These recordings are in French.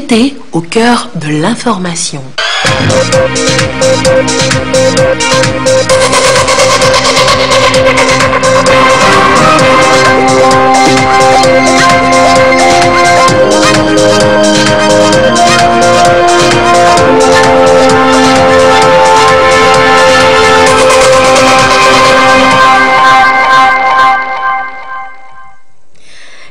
vérité au cœur de l'information.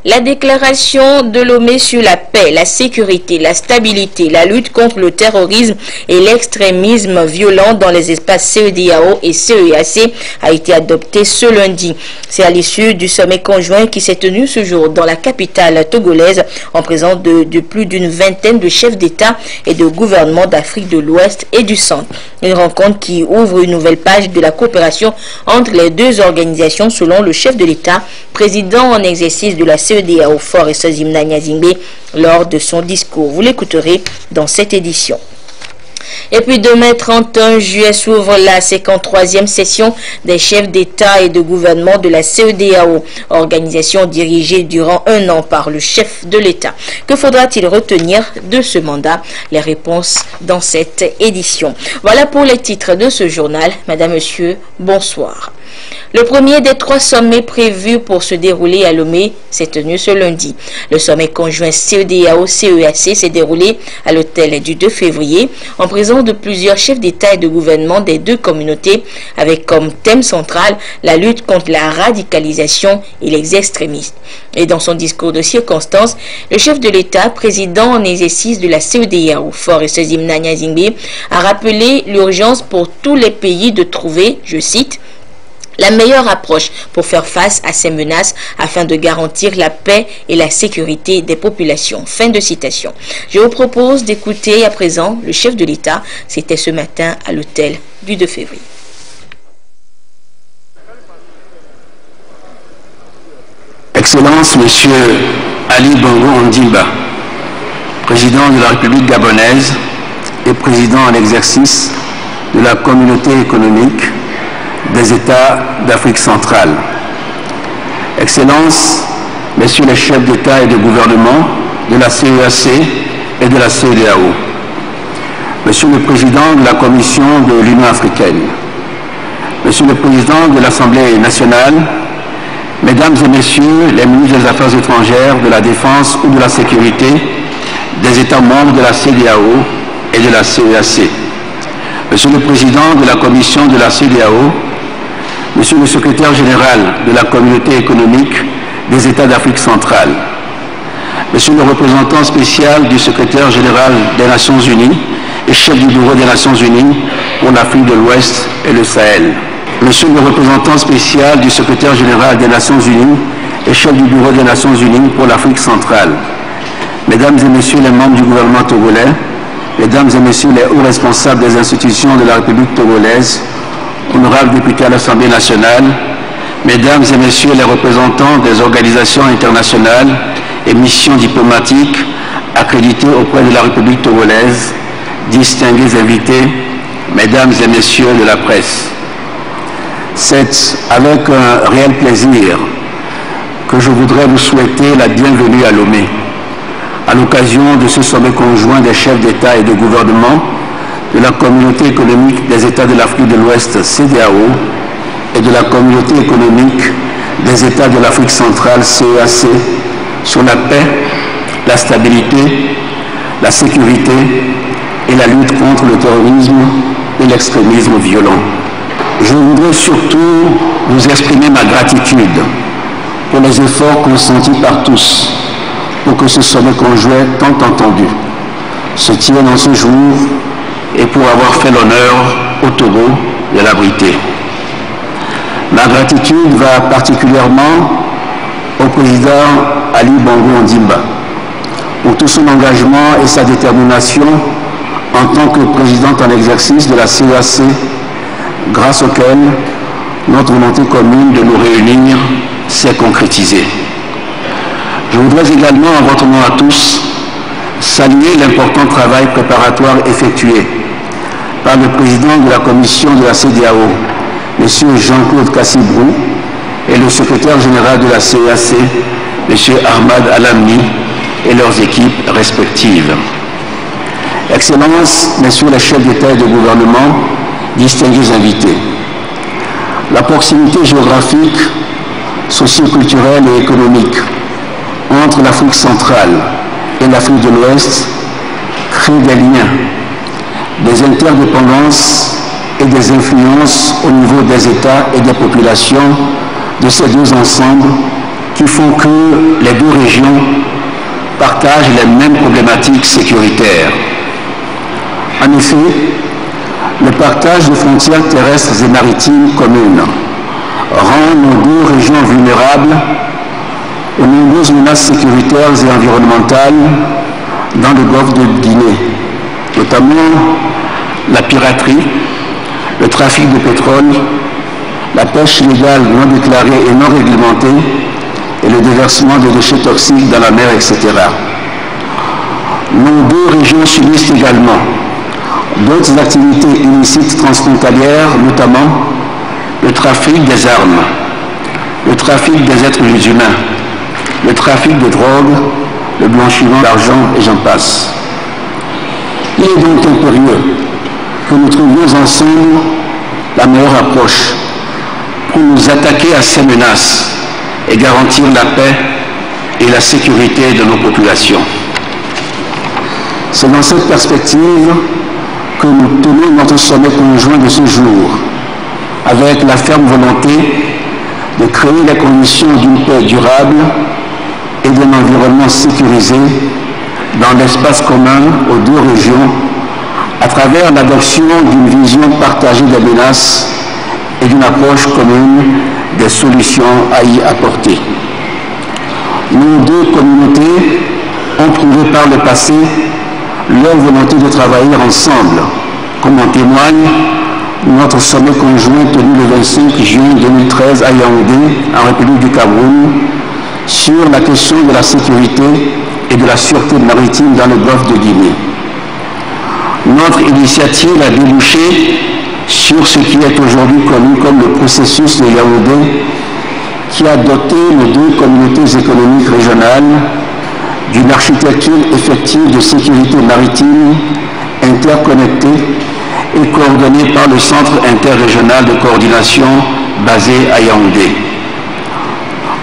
La déclaration de Lomé sur la paix, la sécurité, la stabilité, la lutte contre le terrorisme et l'extrémisme violent dans les espaces CEDEAO et CEAC a été adoptée ce lundi. C'est à l'issue du sommet conjoint qui s'est tenu ce jour dans la capitale togolaise en présence de plus d'une vingtaine de chefs d'État et de gouvernements d'Afrique de l'Ouest et du Centre. Une rencontre qui ouvre une nouvelle page de la coopération entre les deux organisations selon le chef de l'État, président en exercice de la CEDEAO Forest Zimnanya Zingbe lors de son discours. Vous l'écouterez dans cette édition. Et puis demain 31 juillet s'ouvre la 53e session des chefs d'État et de gouvernement de la CEDEAO, organisation dirigée durant un an par le chef de l'État. Que faudra-t-il retenir de ce mandat? Les réponses dans cette édition. Voilà pour les titres de ce journal. Madame, Monsieur, bonsoir. Le premier des 3 sommets prévus pour se dérouler à Lomé s'est tenu ce lundi. Le sommet conjoint CEDEAO-CEAC s'est déroulé à l'hôtel du 2 février en présence de plusieurs chefs d'État et de gouvernement des deux communautés avec comme thème central la lutte contre la radicalisation et les extrémistes. Et dans son discours de circonstance, le chef de l'État, président en exercice de la CEDEAO, Forest Zimnanya Zingbe, a rappelé l'urgence pour tous les pays de trouver, je cite, la meilleure approche pour faire face à ces menaces afin de garantir la paix et la sécurité des populations. Fin de citation. Je vous propose d'écouter à présent le chef de l'État. C'était ce matin à l'hôtel du 2 février. Excellence, Monsieur Ali Bongo Ondimba, président de la République gabonaise et président en exercice de la communauté économique des États d'Afrique centrale. Excellences, Messieurs les chefs d'État et de gouvernement de la CEAC et de la CEDEAO, Monsieur le Président de la Commission de l'Union africaine, Monsieur le Président de l'Assemblée nationale, Mesdames et Messieurs les ministres des Affaires étrangères, de la Défense ou de la Sécurité des États membres de la CEDEAO et de la CEAC, Monsieur le Président de la Commission de la CEDEAO, Monsieur le Secrétaire général de la Communauté économique des États d'Afrique centrale, Monsieur le représentant spécial du Secrétaire général des Nations Unies et chef du Bureau des Nations Unies pour l'Afrique de l'Ouest et le Sahel, Monsieur le représentant spécial du Secrétaire général des Nations Unies et chef du Bureau des Nations Unies pour l'Afrique centrale, Mesdames et Messieurs les membres du gouvernement togolais, Mesdames et Messieurs les hauts responsables des institutions de la République togolaise, honorables députés à l'Assemblée nationale, Mesdames et Messieurs les représentants des organisations internationales et missions diplomatiques accréditées auprès de la République togolaise, distingués invités, Mesdames et Messieurs de la presse. C'est avec un réel plaisir que je voudrais vous souhaiter la bienvenue à Lomé, à l'occasion de ce sommet conjoint des chefs d'État et de gouvernement de la communauté économique des États de l'Afrique de l'Ouest, CEDEAO, et de la communauté économique des États de l'Afrique centrale, CEAC, sur la paix, la stabilité, la sécurité et la lutte contre le terrorisme et l'extrémisme violent. Je voudrais surtout vous exprimer ma gratitude pour les efforts consentis par tous pour que ce sommet conjoint tant entendu se tienne en ce jour et pour avoir fait l'honneur au Togo de l'abriter. Ma gratitude va particulièrement au président Ali Bongo Ondimba pour tout son engagement et sa détermination en tant que président en exercice de la CEAC, grâce auquel notre volonté commune de nous réunir s'est concrétisée. Je voudrais également, en votre nom à tous, saluer l'important travail préparatoire effectué par le président de la commission de la CEDEAO, M. Jean-Claude Kassibrou, et le secrétaire général de la CEAC, M. Ahmad Alamni, et leurs équipes respectives. Excellences, Messieurs les chefs d'État et de gouvernement, distingués invités, la proximité géographique, socio-culturelle et économique entre l'Afrique centrale et l'Afrique de l'Ouest crée des liens, des interdépendances et des influences au niveau des États et des populations de ces deux ensembles qui font que les deux régions partagent les mêmes problématiques sécuritaires. En effet, le partage de frontières terrestres et maritimes communes rend nos deux régions vulnérables aux nombreuses menaces sécuritaires et environnementales dans le golfe de Guinée, notamment la piraterie, le trafic de pétrole, la pêche illégale non déclarée et non réglementée et le déversement de déchets toxiques dans la mer, etc. Nos deux régions subissent également d'autres activités illicites transfrontalières, notamment le trafic des armes, le trafic des êtres humains, le trafic de drogue, le blanchiment d'argent et j'en passe. Il est donc impérieux que nous trouvions ensemble la meilleure approche pour nous attaquer à ces menaces et garantir la paix et la sécurité de nos populations. C'est dans cette perspective que nous tenons notre sommet conjoint de ce jour, avec la ferme volonté de créer les conditions d'une paix durable et d'un environnement sécurisé dans l'espace commun aux deux régions, à travers l'adoption d'une vision partagée des menaces et d'une approche commune des solutions à y apporter. Nos deux communautés ont prouvé par le passé leur volonté de travailler ensemble, comme en témoigne notre sommet conjoint tenu le 25 juin 2013 à Yaoundé, en République du Cameroun, sur la question de la sécurité et de la sûreté maritime dans le golfe de Guinée. Notre initiative a débouché sur ce qui est aujourd'hui connu comme le processus de Yaoundé, qui a doté nos deux communautés économiques régionales d'une architecture effective de sécurité maritime interconnectée et coordonnée par le Centre interrégional de coordination basé à Yaoundé.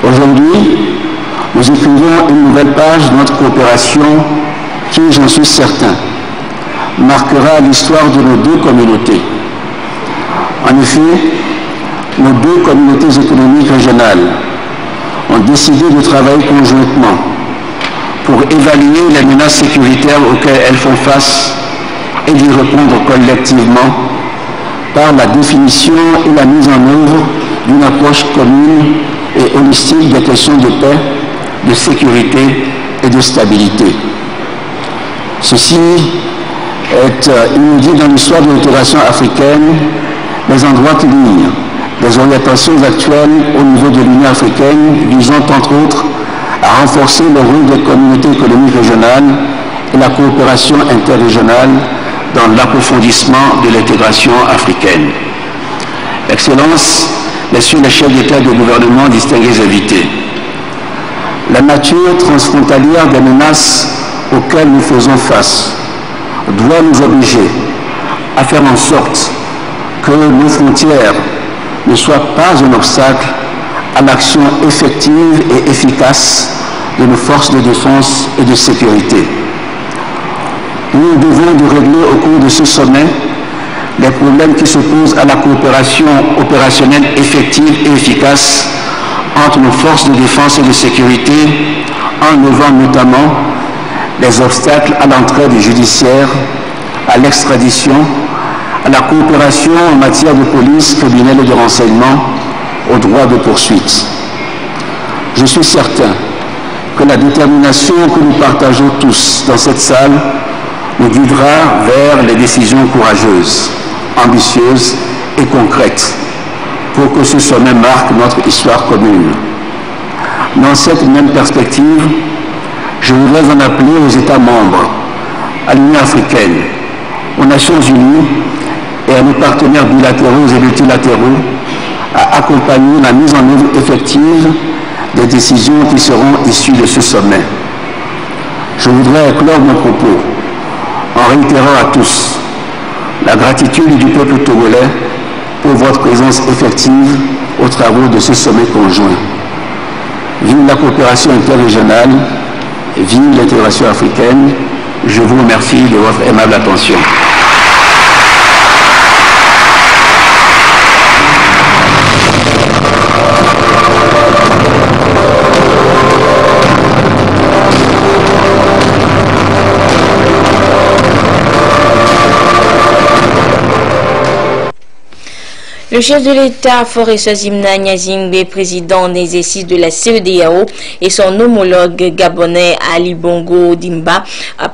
Aujourd'hui, nous écrivons une nouvelle page de notre coopération qui, j'en suis certain, marquera l'histoire de nos deux communautés. En effet, nos deux communautés économiques régionales ont décidé de travailler conjointement pour évaluer les menaces sécuritaires auxquelles elles font face et d'y répondre collectivement par la définition et la mise en œuvre d'une approche commune et holistique des questions de paix, de sécurité et de stabilité. Ceci est inédit dans l'histoire de l'intégration africaine, mais en droite ligne des orientations actuelles au niveau de l'Union africaine visant entre autres à renforcer le rôle des communautés économiques régionales et la coopération interrégionale dans l'approfondissement de l'intégration africaine. Excellences, Messieurs les chefs d'État et de gouvernement, distingués invités, la nature transfrontalière des menaces auxquelles nous faisons face doit nous obliger à faire en sorte que nos frontières ne soient pas un obstacle à l'action effective et efficace de nos forces de défense et de sécurité. Nous devons de régler au cours de ce sommet les problèmes qui se posent à la coopération opérationnelle effective et efficace entre nos forces de défense et de sécurité, en levant notamment les obstacles à l'entraide judiciaire, à l'extradition, à la coopération en matière de police, criminelle et de renseignement, au droit de poursuite. Je suis certain que la détermination que nous partageons tous dans cette salle nous guidera vers les décisions courageuses, ambitieuses et concrètes pour que ce sommet marque notre histoire commune. Dans cette même perspective, je voudrais en appeler aux États membres, à l'Union africaine, aux Nations unies et à nos partenaires bilatéraux et multilatéraux à accompagner la mise en œuvre effective des décisions qui seront issues de ce sommet. Je voudrais clore mon propos en réitérant à tous la gratitude du peuple togolais pour votre présence effective aux travaux de ce sommet conjoint. Vive la coopération interrégionale, vive l'intégration africaine. Je vous remercie de votre aimable attention. Le chef de l'État, Faure Sozimna Nyazingbe, président en exercice de la CEDEAO, et son homologue gabonais Ali Bongo Dimba,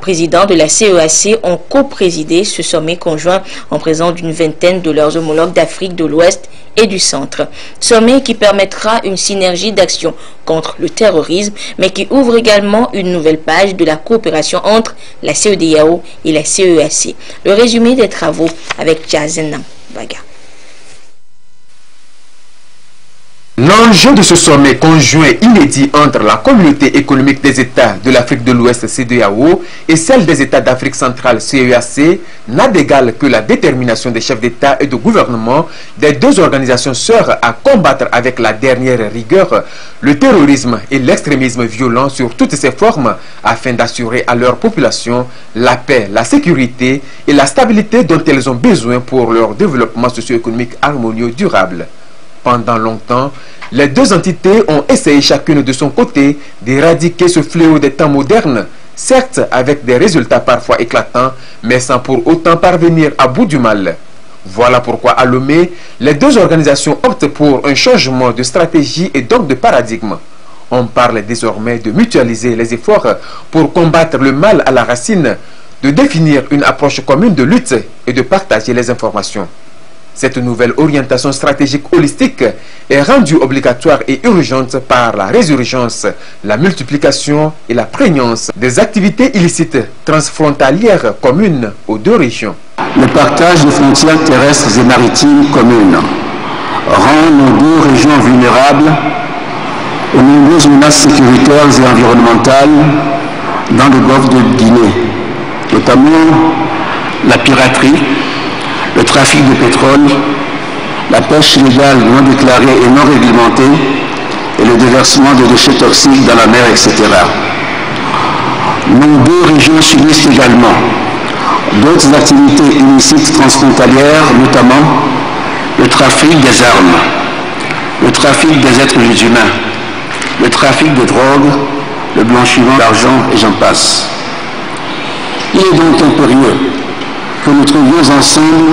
président de la CEAC, ont co-présidé ce sommet conjoint en présence d'une vingtaine de leurs homologues d'Afrique de l'Ouest et du Centre. Sommet qui permettra une synergie d'action contre le terrorisme, mais qui ouvre également une nouvelle page de la coopération entre la CEDEAO et la CEAC. Le résumé des travaux avec Jazena Baga. L'enjeu de ce sommet conjoint inédit entre la communauté économique des États de l'Afrique de l'Ouest CEDEAO et celle des États d'Afrique centrale CEAC n'a d'égal que la détermination des chefs d'État et de gouvernement des deux organisations sœurs à combattre avec la dernière rigueur le terrorisme et l'extrémisme violent sur toutes ses formes afin d'assurer à leur population la paix, la sécurité et la stabilité dont elles ont besoin pour leur développement socio-économique harmonieux durable. Pendant longtemps, les deux entités ont essayé chacune de son côté d'éradiquer ce fléau des temps modernes, certes avec des résultats parfois éclatants, mais sans pour autant parvenir à bout du mal. Voilà pourquoi à Lomé, les deux organisations optent pour un changement de stratégie et donc de paradigme. On parle désormais de mutualiser les efforts pour combattre le mal à la racine, de définir une approche commune de lutte et de partager les informations. Cette nouvelle orientation stratégique holistique est rendue obligatoire et urgente par la résurgence, la multiplication et la prégnance des activités illicites transfrontalières communes aux deux régions. Le partage des frontières terrestres et maritimes communes rend nos deux régions vulnérables aux nombreuses menaces sécuritaires et environnementales dans le golfe de Guinée, notamment la piraterie, le trafic de pétrole, la pêche illégale non déclarée et non réglementée et le déversement de déchets toxiques dans la mer, etc. Nos deux régions subissent également d'autres activités illicites transfrontalières, notamment le trafic des armes, le trafic des êtres humains, le trafic de drogue, le blanchiment d'argent et j'en passe. Il est donc impérieux que nous trouvions ensemble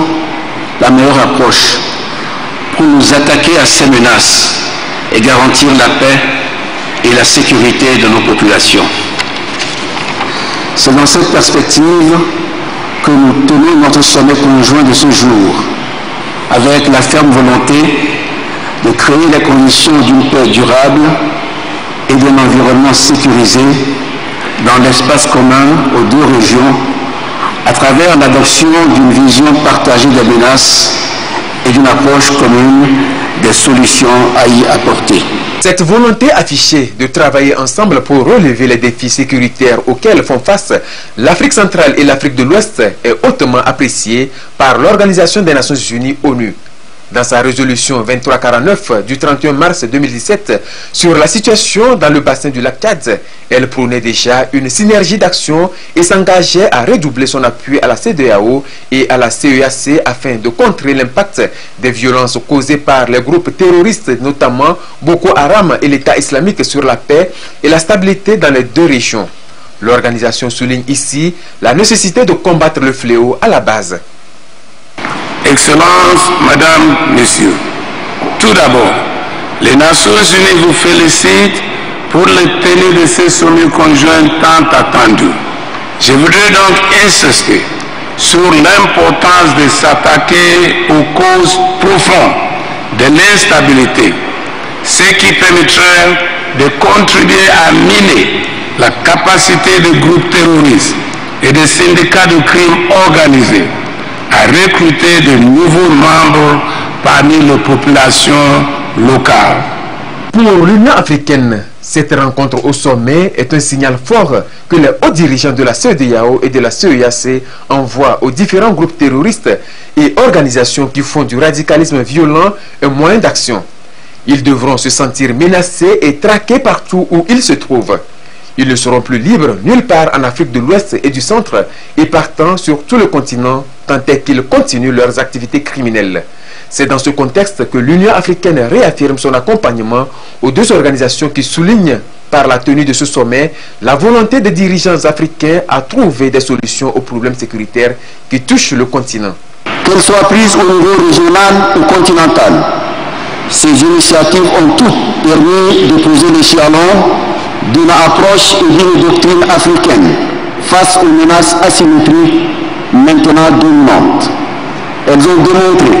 la meilleure approche pour nous attaquer à ces menaces et garantir la paix et la sécurité de nos populations. C'est dans cette perspective que nous tenons notre sommet conjoint de ce jour, avec la ferme volonté de créer les conditions d'une paix durable et d'un environnement sécurisé dans l'espace commun aux deux régions, à travers l'adoption d'une vision partagée des menaces et d'une approche commune des solutions à y apporter. Cette volonté affichée de travailler ensemble pour relever les défis sécuritaires auxquels font face l'Afrique centrale et l'Afrique de l'Ouest est hautement appréciée par l'Organisation des Nations Unies ONU. Dans sa résolution 2349 du 31 mars 2017 sur la situation dans le bassin du lac Tchad, elle prônait déjà une synergie d'action et s'engageait à redoubler son appui à la CEDEAO et à la CEAC afin de contrer l'impact des violences causées par les groupes terroristes, notamment Boko Haram et l'État islamique, sur la paix et la stabilité dans les deux régions. L'organisation souligne ici la nécessité de combattre le fléau à la base. Excellences, Madame, Messieurs, tout d'abord, les Nations Unies vous félicitent pour le tenue de ce sommet conjoint tant attendu. Je voudrais donc insister sur l'importance de s'attaquer aux causes profondes de l'instabilité, ce qui permettrait de contribuer à miner la capacité des groupes terroristes et des syndicats de crimes organisés à recruter de nouveaux membres parmi les populations locales. Pour l'Union africaine, Cette rencontre au sommet est un signal fort que les hauts dirigeants de la CEDEAO et de la CEEAC envoient aux différents groupes terroristes et organisations qui font du radicalisme violent un moyen d'action. Ils devront se sentir menacés et traqués partout où ils se trouvent. Ils ne seront plus libres nulle part en Afrique de l'Ouest et du Centre et partant sur tout le continent tant est qu'ils continuent leurs activités criminelles. C'est dans ce contexte que l'Union africaine réaffirme son accompagnement aux deux organisations qui soulignent par la tenue de ce sommet la volonté des dirigeants africains à trouver des solutions aux problèmes sécuritaires qui touchent le continent. Qu'elles soient prises au niveau régional ou continental, ces initiatives ont toutes permis de poser les jalons d'une approche et d'une doctrine africaine face aux menaces asymétriques maintenant dominantes. Elles ont démontré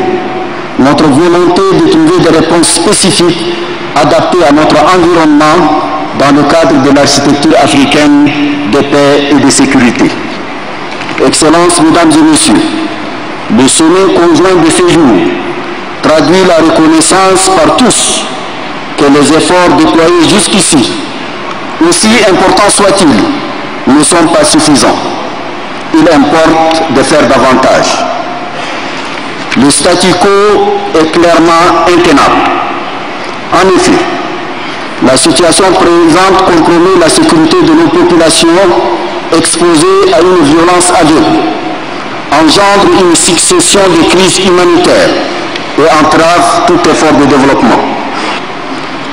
notre volonté de trouver des réponses spécifiques adaptées à notre environnement dans le cadre de l'architecture africaine de paix et de sécurité. Excellences, Mesdames et Messieurs, le sommet conjoint de ce jour traduit la reconnaissance par tous que les efforts déployés jusqu'ici, aussi importants soient-ils, ne sont pas suffisants. Il importe de faire davantage. Le statu quo est clairement intenable. En effet, la situation présente compromet la sécurité de nos populations exposées à une violence aveugle, engendre une succession de crises humanitaires et entrave tout effort de développement.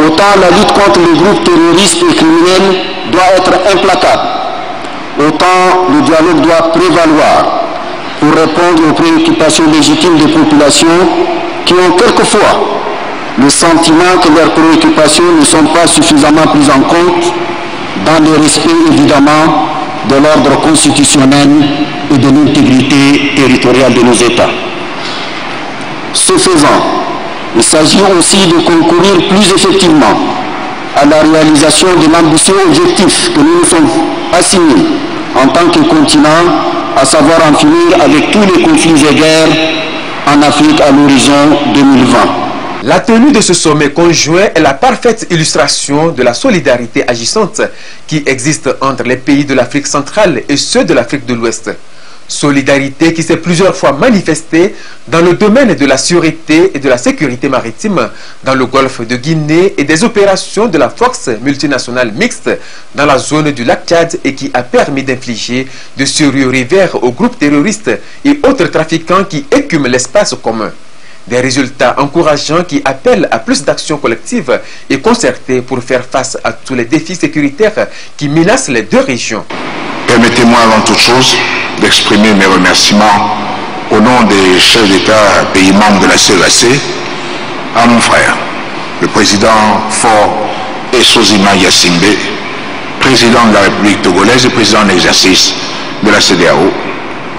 Autant la lutte contre les groupes terroristes et criminels doit être implacable, autant le dialogue doit prévaloir pour répondre aux préoccupations légitimes des populations qui ont quelquefois le sentiment que leurs préoccupations ne sont pas suffisamment prises en compte dans le respect évidemment de l'ordre constitutionnel et de l'intégrité territoriale de nos États. Ce faisant, il s'agit aussi de concourir plus effectivement à la réalisation de l'ambitieux objectif que nous nous sommes assignés en tant que continent, à savoir en finir avec tous les conflits et guerres en Afrique à l'horizon 2020. La tenue de ce sommet conjoint est la parfaite illustration de la solidarité agissante qui existe entre les pays de l'Afrique centrale et ceux de l'Afrique de l'Ouest. Solidarité qui s'est plusieurs fois manifestée dans le domaine de la sûreté et de la sécurité maritime dans le golfe de Guinée et des opérations de la force multinationale mixte dans la zone du lac Tchad et qui a permis d'infliger de sérieux revers aux groupes terroristes et autres trafiquants qui écument l'espace commun. Des résultats encourageants qui appellent à plus d'actions collectives et concertées pour faire face à tous les défis sécuritaires qui menacent les deux régions. Permettez-moi avant toute chose d'exprimer mes remerciements au nom des chefs d'État pays membres de la CEEAC à mon frère, le président Faure Essozima Yassimbe, président de la République togolaise et président en exercice de la CEDEAO,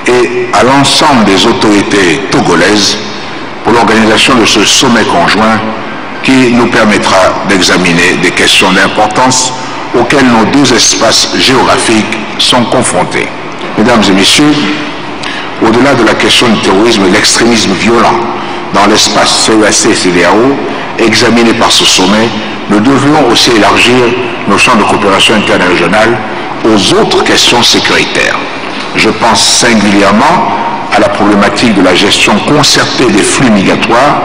et à l'ensemble des autorités togolaises pour l'organisation de ce sommet conjoint qui nous permettra d'examiner des questions d'importance auxquelles nos deux espaces géographiques sont confrontés. Mesdames et Messieurs, au-delà de la question du terrorisme et de l'extrémisme violent dans l'espace CEEAC et CEDEAO, examiné par ce sommet, nous devons aussi élargir nos champs de coopération interrégionale aux autres questions sécuritaires. Je pense singulièrement à la problématique de la gestion concertée des flux migratoires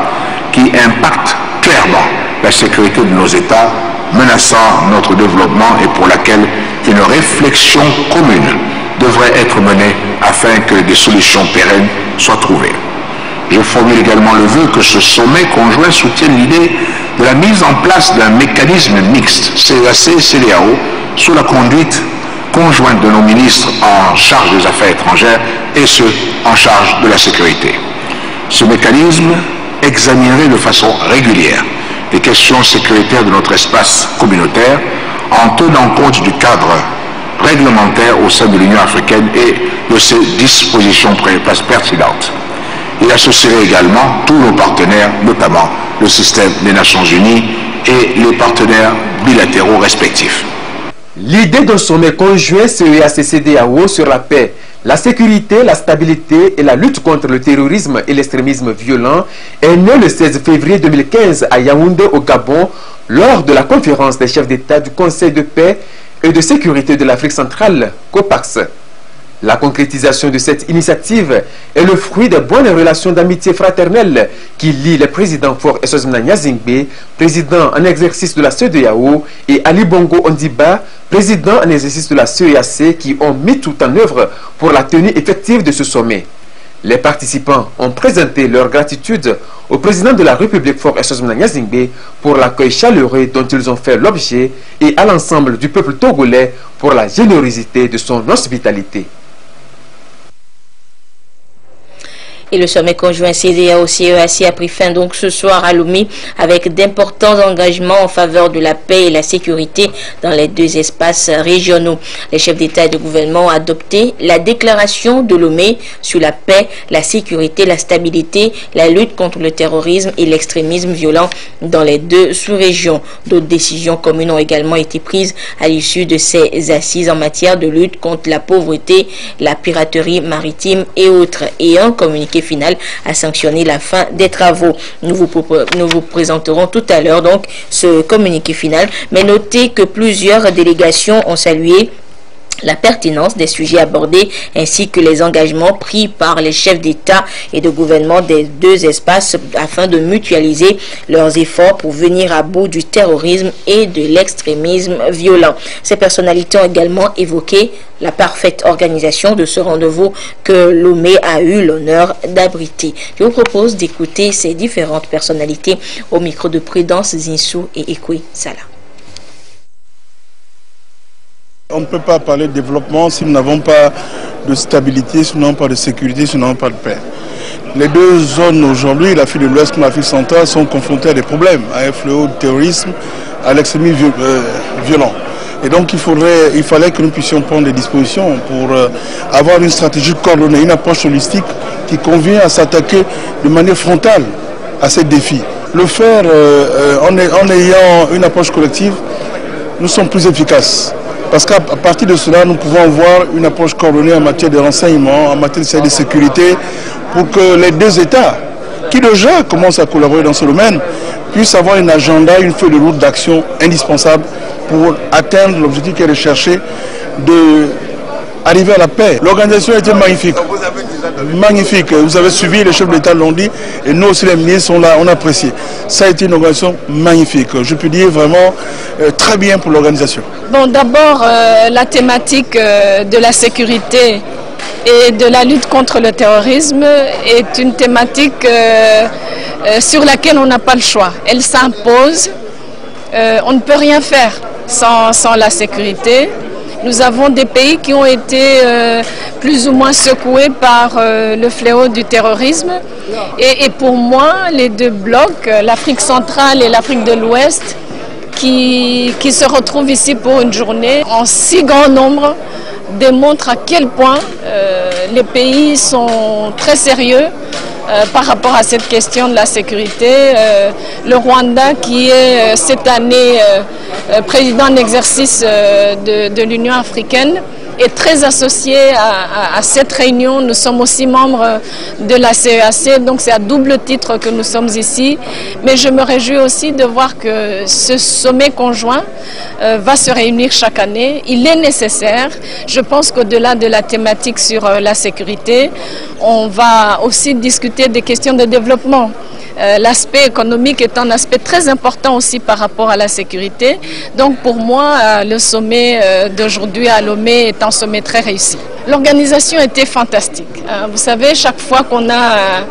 qui impacte clairement la sécurité de nos États, menaçant notre développement et pour laquelle une réflexion commune devrait être menée afin que des solutions pérennes soient trouvées. Je formule également le vœu que ce sommet conjoint soutienne l'idée de la mise en place d'un mécanisme mixte CEEAC-CEDEAO sous la conduite conjointe de nos ministres en charge des affaires étrangères et ceux en charge de la sécurité. Ce mécanisme examinerait de façon régulière les questions sécuritaires de notre espace communautaire en tenant compte du cadre réglementaire au sein de l'Union africaine et de ses dispositions pertinentes. Il associerait également tous nos partenaires, notamment le système des Nations Unies et les partenaires bilatéraux respectifs. L'idée d'un sommet conjoint CEEAC-CEDEAO sur la paix, La sécurité, la stabilité et la lutte contre le terrorisme et l'extrémisme violent est né le 16 février 2015 à Yaoundé au Gabon lors de la conférence des chefs d'État du Conseil de paix et de sécurité de l'Afrique centrale, COPAX. La concrétisation de cette initiative est le fruit des bonnes relations d'amitié fraternelle qui lient le président Faure Essozimna Gnazingbe, président en exercice de la CEDEAO, et Ali Bongo Ondiba, président en exercice de la CEAC, qui ont mis tout en œuvre pour la tenue effective de ce sommet. Les participants ont présenté leur gratitude au président de la République Faure Essozimna Gnazingbe pour l'accueil chaleureux dont ils ont fait l'objet et à l'ensemble du peuple togolais pour la générosité de son hospitalité. Et le sommet conjoint CEDEAO-CEAC a pris fin donc ce soir à Lomé avec d'importants engagements en faveur de la paix et la sécurité dans les deux espaces régionaux. Les chefs d'État et de gouvernement ont adopté la déclaration de Lomé sur la paix, la sécurité, la stabilité, la lutte contre le terrorisme et l'extrémisme violent dans les deux sous-régions. D'autres décisions communes ont également été prises à l'issue de ces assises en matière de lutte contre la pauvreté, la piraterie maritime et autres. Et un communiqué final à sanctionner la fin des travaux. Nous vous présenterons tout à l'heure donc ce communiqué final, mais notez que plusieurs délégations ont salué la pertinence des sujets abordés ainsi que les engagements pris par les chefs d'État et de gouvernement des deux espaces afin de mutualiser leurs efforts pour venir à bout du terrorisme et de l'extrémisme violent. Ces personnalités ont également évoqué la parfaite organisation de ce rendez-vous que Lomé a eu l'honneur d'abriter. Je vous propose d'écouter ces différentes personnalités au micro de Prudence Zinsou et Ekwe Salah. On ne peut pas parler de développement si nous n'avons pas de stabilité, si nous n'avons pas de sécurité, si nous n'avons pas de paix. Les deux zones aujourd'hui, l'Afrique de l'Ouest et l'Afrique centrale, sont confrontées à des problèmes, à un fléau de terrorisme, à l'extrémisme violent. Et donc il fallait que nous puissions prendre des dispositions pour avoir une stratégie coordonnée, une approche holistique qui convient à s'attaquer de manière frontale à ces défis. Le faire en ayant une approche collective, nous sommes plus efficaces. Parce qu'à partir de cela, nous pouvons avoir une approche coordonnée en matière de renseignement, en matière de sécurité, pour que les deux États, qui déjà commencent à collaborer dans ce domaine, puissent avoir un agenda, une feuille de route d'action indispensable pour atteindre l'objectif qui est recherché d'arriver à la paix. L'organisation a été magnifique. Magnifique. Vous avez suivi, les chefs d'État l'ont dit, et nous aussi les ministres sont là, on a apprécié. Ça a été une organisation magnifique. Je peux dire vraiment très bien pour l'organisation. Bon, d'abord, la thématique de la sécurité et de la lutte contre le terrorisme est une thématique sur laquelle on n'a pas le choix. Elle s'impose. On ne peut rien faire sans la sécurité. Nous avons des pays qui ont été plus ou moins secoués par le fléau du terrorisme. Et pour moi, les deux blocs, l'Afrique centrale et l'Afrique de l'Ouest, qui se retrouvent ici pour une journée en si grand nombre, démontrent à quel point les pays sont très sérieux par rapport à cette question de la sécurité. Le Rwanda, qui est cette année président en exercice de l'Union africaine, est très associé à cette réunion. Nous sommes aussi membres de la CEAC, donc c'est à double titre que nous sommes ici. Mais je me réjouis aussi de voir que ce sommet conjoint va se réunir chaque année. Il est nécessaire. Je pense qu'au-delà de la thématique sur la sécurité, on va aussi discuter des questions de développement. L'aspect économique est un aspect très important aussi par rapport à la sécurité. Donc pour moi, le sommet d'aujourd'hui à Lomé est un sommet très réussi. L'organisation était fantastique. Vous savez, chaque fois qu'on a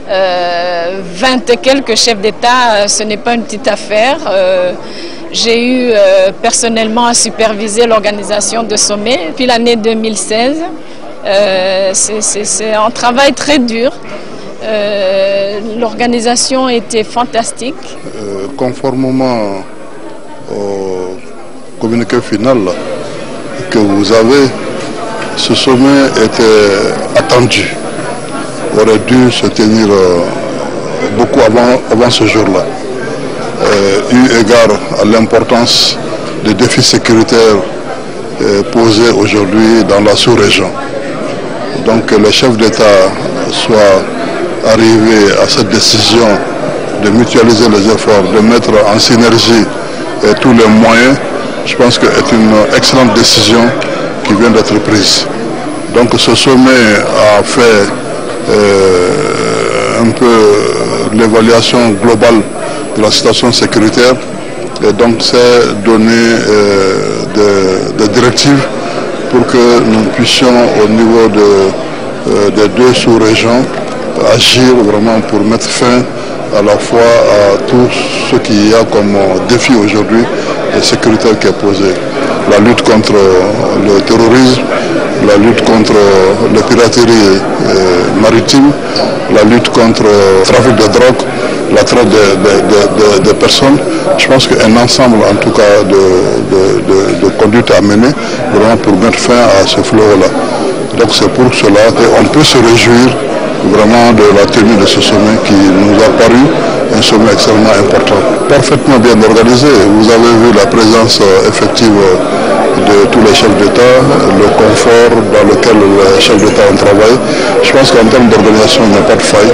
20 et quelques chefs d'État, ce n'est pas une petite affaire. J'ai eu personnellement à superviser l'organisation de sommet depuis l'année 2016. C'est un travail très dur. L'organisation était fantastique. Conformément au communiqué final que vous avez, ce sommet était attendu. Aurait dû se tenir beaucoup avant ce jour-là. Eu égard à l'importance des défis sécuritaires posés aujourd'hui dans la sous-région. Donc que les chefs d'État soient arrivés à cette décision de mutualiser les efforts, de mettre en synergie tous les moyens, je pense que c'est une excellente décision qui vient d'être prise. Donc ce sommet a fait un peu l'évaluation globale de la situation sécuritaire et donc c'est donner des directives pour que nous puissions au niveau des deux sous-régions agir vraiment pour mettre fin à la fois à tout ce qu'il y a comme défi aujourd'hui sécuritaire qui est posé. La lutte contre le terrorisme, la lutte contre la piraterie maritime, la lutte contre le trafic de drogue, la traite des personnes. Je pense qu'un ensemble en tout cas de conduites à mener vraiment pour mettre fin à ce fléau-là. Donc c'est pour cela qu'on peut se réjouir vraiment de la tenue de ce sommet qui nous a paru un sommet extrêmement important. Parfaitement bien organisé. Vous avez vu la présence effective de tous les chefs d'État, le confort dans lequel les chefs d'État ont travaillé. Je pense qu'en termes d'organisation, il n'y a pas de faille.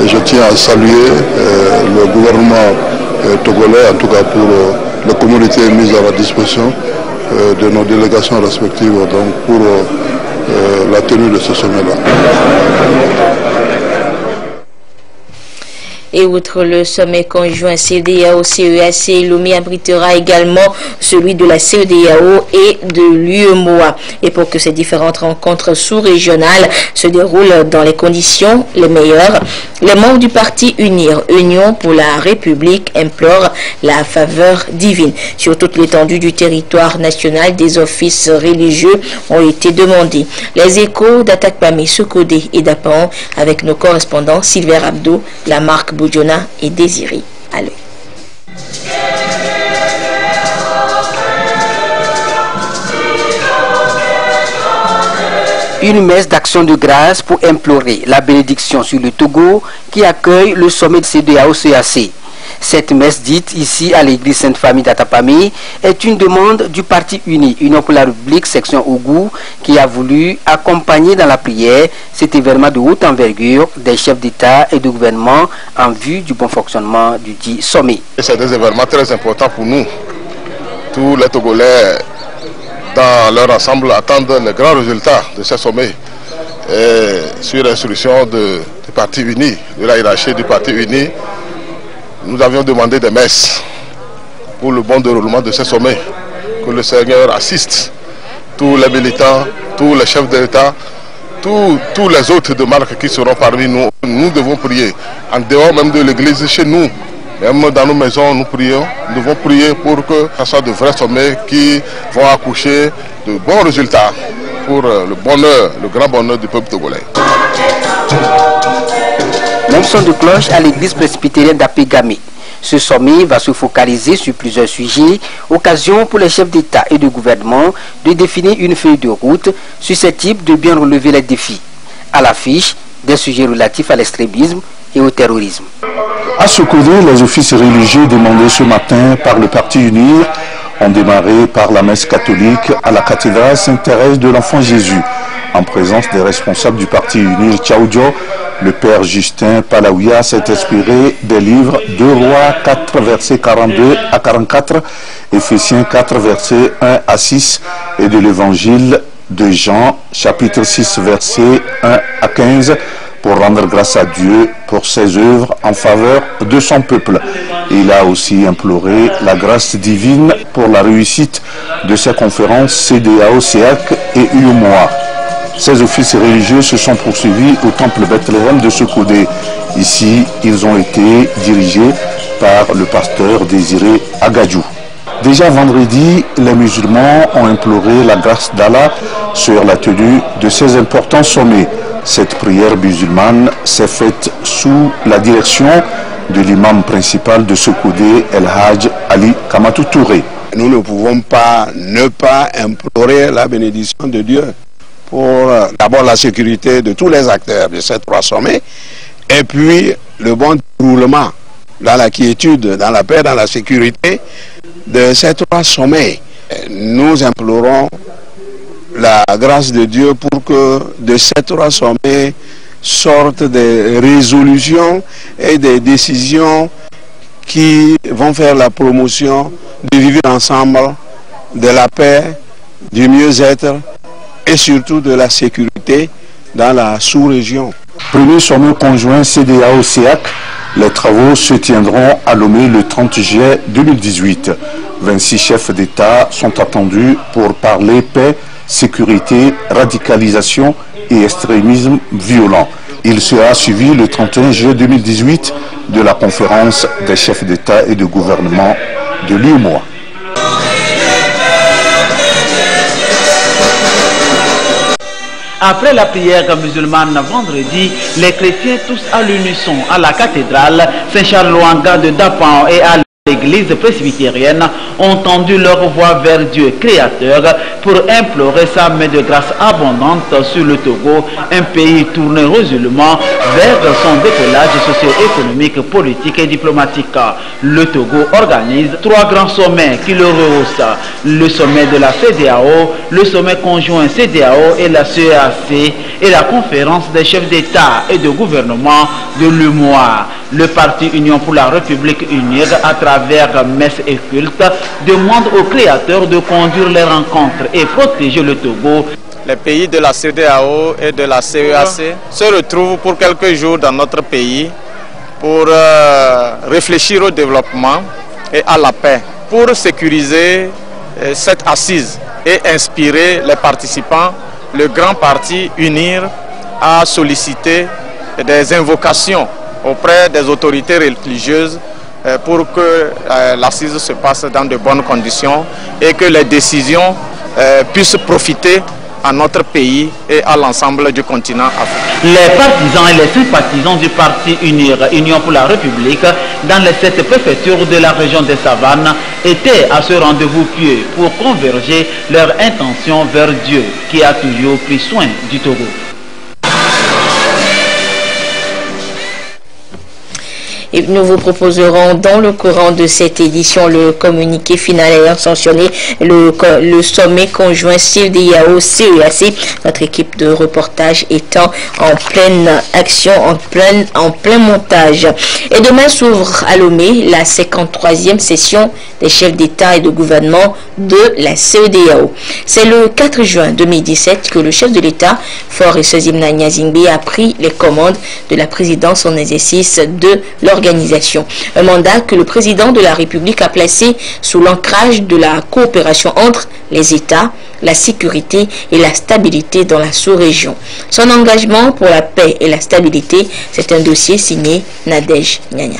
Et je tiens à saluer le gouvernement togolais, en tout cas pour les communautés mises à la disposition de nos délégations respectives donc pour la tenue de ce sommet-là. Et outre le sommet conjoint CEDEAO-CEAC, Lomé abritera également celui de la CEDEAO et de l'UEMOA. Et pour que ces différentes rencontres sous-régionales se déroulent dans les conditions les meilleures, les membres du parti UNIR, Union pour la République, implorent la faveur divine. Sur toute l'étendue du territoire national, des offices religieux ont été demandés. Les échos d'Atakpamé, Sokodé et d'Apan avec nos correspondants Sylvain Abdo, Lamarck Boudjona et Désiré Alloy. Une messe d'action de grâce pour implorer la bénédiction sur le Togo qui accueille le sommet de CEDEAO-CEAC. Cette messe dite ici à l'église Sainte-Famille d'Atapamé est une demande du parti uni, Union pour la République, section Ougou, qui a voulu accompagner dans la prière cet événement de haute envergure des chefs d'État et de gouvernement en vue du bon fonctionnement du dit sommet. C'est des événements très importants pour nous. Tous les Togolais, dans leur ensemble, attendent les grands résultats de ce sommet. Et sur l'instruction du parti uni, de la hiérarchie du parti uni, nous avions demandé des messes pour le bon déroulement de ce sommet, que le Seigneur assiste tous les militants, tous les chefs d'État, tous les autres de marque qui seront parmi nous. Nous devons prier, en dehors même de l'église, chez nous, même dans nos maisons, nous prions. Nous devons prier pour que ce soit de vrais sommets qui vont accoucher de bons résultats pour le bonheur, le grand bonheur du peuple togolais. Même son de cloche à l'église presbytérienne d'Apégamé. Ce sommet va se focaliser sur plusieurs sujets, occasion pour les chefs d'État et de gouvernement de définir une feuille de route susceptible de bien relever les défis. À l'affiche, des sujets relatifs à l'extrémisme et au terrorisme. À Sokodé, les offices religieux demandés ce matin par le parti UNIR ont démarré par la messe catholique à la cathédrale Sainte-Thérèse de l'Enfant Jésus. En présence des responsables du parti UNIR Tchaoudjo, le père Justin Palaouia s'est inspiré des livres 2 Rois 4 versets 42 à 44, Éphésiens 4 versets 1 à 6 et de l'évangile de Jean chapitre 6 versets 1 à 15 pour rendre grâce à Dieu pour ses œuvres en faveur de son peuple. Il a aussi imploré la grâce divine pour la réussite de ces conférences CEDEAO-CEAC et UEMOA. Ces offices religieux se sont poursuivis au temple Bethléem de Sokodé. Ici, ils ont été dirigés par le pasteur Désiré Agadjou. Déjà vendredi, les musulmans ont imploré la grâce d'Allah sur la tenue de ces importants sommets. Cette prière musulmane s'est faite sous la direction de l'imam principal de Sokodé, El Hadj Ali Kamatou Touré. Nous ne pouvons pas ne pas implorer la bénédiction de Dieu pour d'abord la sécurité de tous les acteurs de ces 3 sommets et puis le bon déroulement dans la quiétude, dans la paix, dans la sécurité de ces 3 sommets. Nous implorons la grâce de Dieu pour que de ces 3 sommets sortent des résolutions et des décisions qui vont faire la promotion du vivre ensemble, de la paix, du mieux-être et surtout de la sécurité dans la sous-région. Premier sommet conjoint CEDEAO-CEEAC, les travaux se tiendront à Lomé le 30 juillet 2018. 26 chefs d'État sont attendus pour parler paix, sécurité, radicalisation et extrémisme violent. Il sera suivi le 31 juillet 2018 de la conférence des chefs d'État et de gouvernement de l'UEMOA. Après la prière musulmane vendredi, les chrétiens tous à l'unisson à la cathédrale Saint-Charles-Lwanga de Dapan et à l'église presbytérienne ont tendu leur voix vers Dieu créateur pour implorer sa main de grâce abondante sur le Togo, un pays tourné résolument vers son décollage socio-économique, politique et diplomatique. Le Togo organise 3 grands sommets qui le rehaussent: le sommet de la CEDEAO, le sommet conjoint CEDEAO et la CEEAC et la conférence des chefs d'État et de gouvernement de l'UEMOA. Le parti Union pour la République unie, à travers messes et cultes, demande aux créateurs de conduire les rencontres et protéger le Togo. Les pays de la CEDEAO et de la CEEAC se retrouvent pour quelques jours dans notre pays pour réfléchir au développement et à la paix, pour sécuriser cette assise et inspirer les participants. Le grand parti UNIR a sollicité des invocations auprès des autorités religieuses pour que l'assise se passe dans de bonnes conditions et que les décisions puissent profiter à notre pays et à l'ensemble du continent africain. Les partisans et les sympathisants du parti UNIR, Union pour la République, dans les 7 préfectures de la région des Savanes, étaient à ce rendez-vous pieux pour converger leur intention vers Dieu, qui a toujours pris soin du Togo. Et nous vous proposerons dans le courant de cette édition le communiqué final ayant sanctionné le sommet conjoint CEDEAO-CEEAC. Notre équipe de reportage étant en pleine action, en plein montage. Et demain s'ouvre à Lomé la 53e session des chefs d'État et de gouvernement de la CEDEAO. C'est le 4 juin 2017 que le chef de l'État, Faure Esozimna Nyazingbe, a pris les commandes de la présidence en exercice de l'organisation. Un mandat que le président de la République a placé sous l'ancrage de la coopération entre les États, la sécurité et la stabilité dans la sous-région. Son engagement pour la paix et la stabilité, c'est un dossier signé Nadège Nyanya.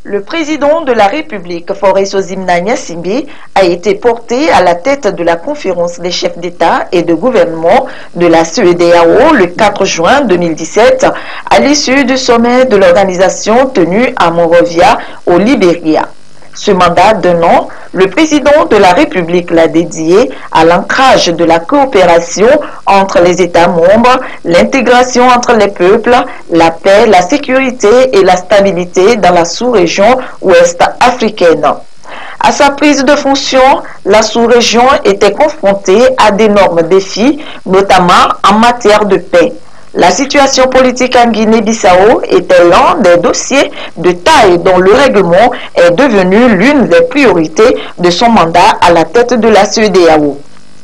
Le président de la République, Faure Esozimna Nyazingbe, a été porté à la tête de la conférence des chefs d'État et de gouvernement de la CEDEAO le 4 juin 2017, à l'issue du sommet de l'organisation tenu à Monrovia, au Libéria. Ce mandat d'un an, le président de la République l'a dédié à l'ancrage de la coopération entre les États membres, l'intégration entre les peuples, la paix, la sécurité et la stabilité dans la sous-région ouest africaine. À sa prise de fonction, la sous-région était confrontée à d'énormes défis, notamment en matière de paix. La situation politique en Guinée-Bissau était l'un des dossiers de taille dont le règlement est devenu l'une des priorités de son mandat à la tête de la CEDEAO.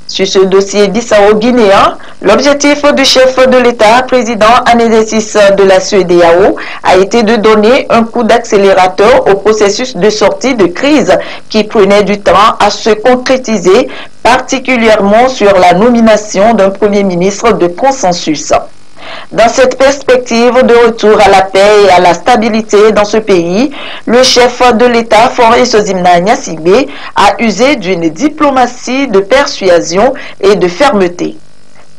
Sur ce dossier bissau-guinéen, l'objectif du chef de l'État, président en exercice de la CEDEAO, a été de donner un coup d'accélérateur au processus de sortie de crise qui prenait du temps à se concrétiser, particulièrement sur la nomination d'un Premier ministre de consensus. Dans cette perspective de retour à la paix et à la stabilité dans ce pays, le chef de l'État, Faure Esozimna Nyazingbe, a usé d'une diplomatie de persuasion et de fermeté.